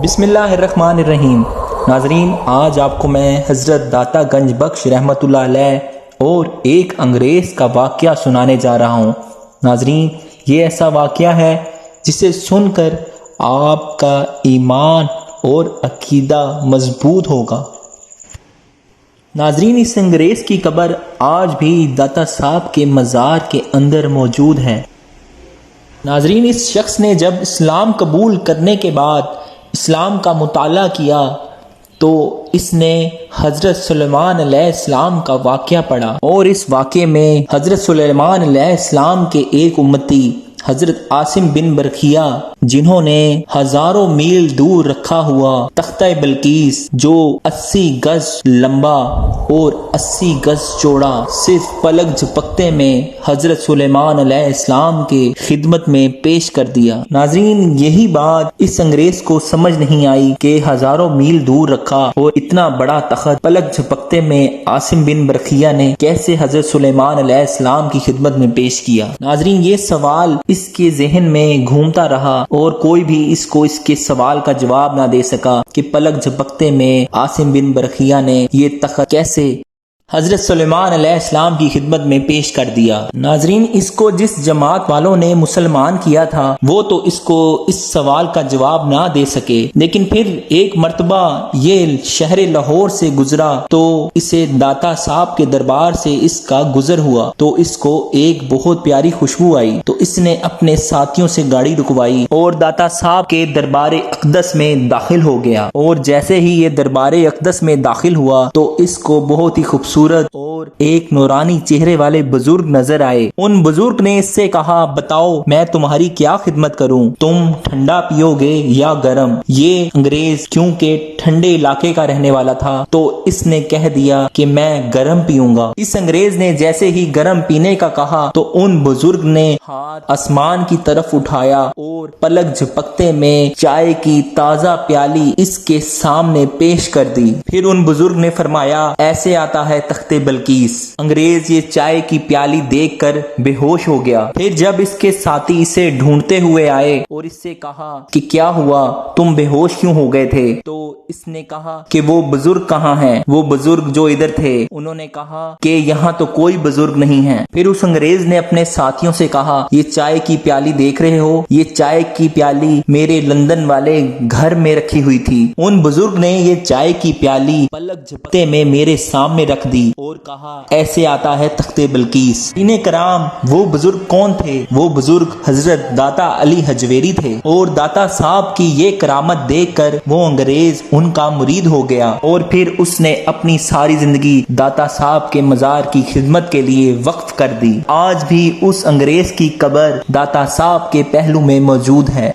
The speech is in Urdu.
بسم اللہ الرحمن الرحیم۔ ناظرین، آج آپ کو میں حضرت داتا گنج بخش رحمۃ اللہ علیہ اور ایک انگریز کا واقعہ سنانے جا رہا ہوں۔ ناظرین، یہ ایسا واقعہ ہے جسے سن کر آپ کا ایمان اور عقیدہ مضبوط ہوگا۔ ناظرین، اس انگریز کی قبر آج بھی داتا صاحب کے مزار کے اندر موجود ہے۔ ناظرین، اس شخص نے جب اسلام قبول کرنے کے بعد اسلام کا مطالعہ کیا تو اس نے حضرت سلیمان علیہ السلام کا واقعہ پڑھا، اور اس واقعے میں حضرت سلیمان علیہ السلام کے ایک امتی حضرت عاصم بن برقیہ، جنہوں نے ہزاروں میل دور رکھا ہوا تختہ بلقیس جو 80 گز لمبا اور 80 گز چوڑا صرف پلک جھپکتے میں حضرت سلیمان علیہ السلام کے خدمت میں پیش کر دیا۔ ناظرین، یہی بات اس انگریز کو سمجھ نہیں آئی کہ ہزاروں میل دور رکھا اور اتنا بڑا تخت پلک جھپکتے میں عاصم بن برقیہ نے کیسے حضرت سلیمان علیہ السلام کی خدمت میں پیش کیا۔ ناظرین، یہ سوال اس کے ذہن میں گھومتا رہا اور کوئی بھی اس کے سوال کا جواب نہ دے سکا کہ پلک جھپکتے میں عاصم بن برقیہ نے یہ تخت کیسے حضرت سلیمان علیہ السلام کی خدمت میں پیش کر دیا۔ ناظرین، اس کو جس جماعت والوں نے مسلمان کیا تھا وہ تو اس کو اس سوال کا جواب نہ دے سکے، لیکن پھر ایک مرتبہ یہ شہر لاہور سے گزرا تو اسے داتا صاحب کے دربار سے اس کا گزر ہوا تو اس کو ایک بہت پیاری خوشبو آئی، تو اس نے اپنے ساتھیوں سے گاڑی رکوائی اور داتا صاحب کے دربار اقدس میں داخل ہو گیا، اور جیسے ہی یہ دربار اقدس میں داخل ہوا تو اس کو بہت ہی خوبصورت اور ایک نورانی چہرے والے بزرگ نظر آئے۔ ان بزرگ نے اس سے کہا، بتاؤ میں تمہاری کیا خدمت کروں، تم ٹھنڈا پیو گے یا گرم؟ یہ انگریز کیونکہ ٹھنڈے علاقے کا رہنے والا تھا تو اس نے کہہ دیا کہ میں گرم پیوں گا۔ اس انگریز نے جیسے ہی گرم پینے کا کہا تو ان بزرگ نے ہاتھ آسمان کی طرف اٹھایا اور پلک جھپکتے میں چائے کی تازہ پیالی اس کے سامنے پیش کر دی۔ پھر ان بزرگ نے فرمایا، ایسے آتا ہے تخت بلقیس۔ انگریز یہ چائے کی پیالی دیکھ کر بے ہوش ہو گیا۔ پھر جب اس کے ساتھی اسے ڈھونڈتے ہوئے آئے اور اس سے کہا کہ کیا ہوا، تم بے ہوش کیوں ہو گئے تھے، تو اس نے کہا کہ وہ بزرگ کہاں ہیں؟ وہ بزرگ جو ادھر تھے انہوں نے کہا کہ یہاں تو کوئی بزرگ نہیں ہے۔ پھر اس انگریز نے اپنے ساتھیوں سے کہا، یہ چائے کی پیالی دیکھ رہے ہو، یہ چائے کی پیالی میرے لندن والے گھر میں رکھی ہوئی تھی۔ ان بزرگ نے یہ چائے کی پیالی پلک جھپکتے میں میرے سامنے رکھ دی اور کہا، ایسے آتا ہے تخت بلقیس۔ سامعین کرام، وہ بزرگ کون تھے؟ وہ بزرگ حضرت داتا علی حجویری تھے، اور داتا صاحب کی یہ کرامت دیکھ کر وہ انگریز ان کا مرید ہو گیا، اور پھر اس نے اپنی ساری زندگی داتا صاحب کے مزار کی خدمت کے لیے وقف کر دی۔ آج بھی اس انگریز کی قبر داتا صاحب کے پہلو میں موجود ہے۔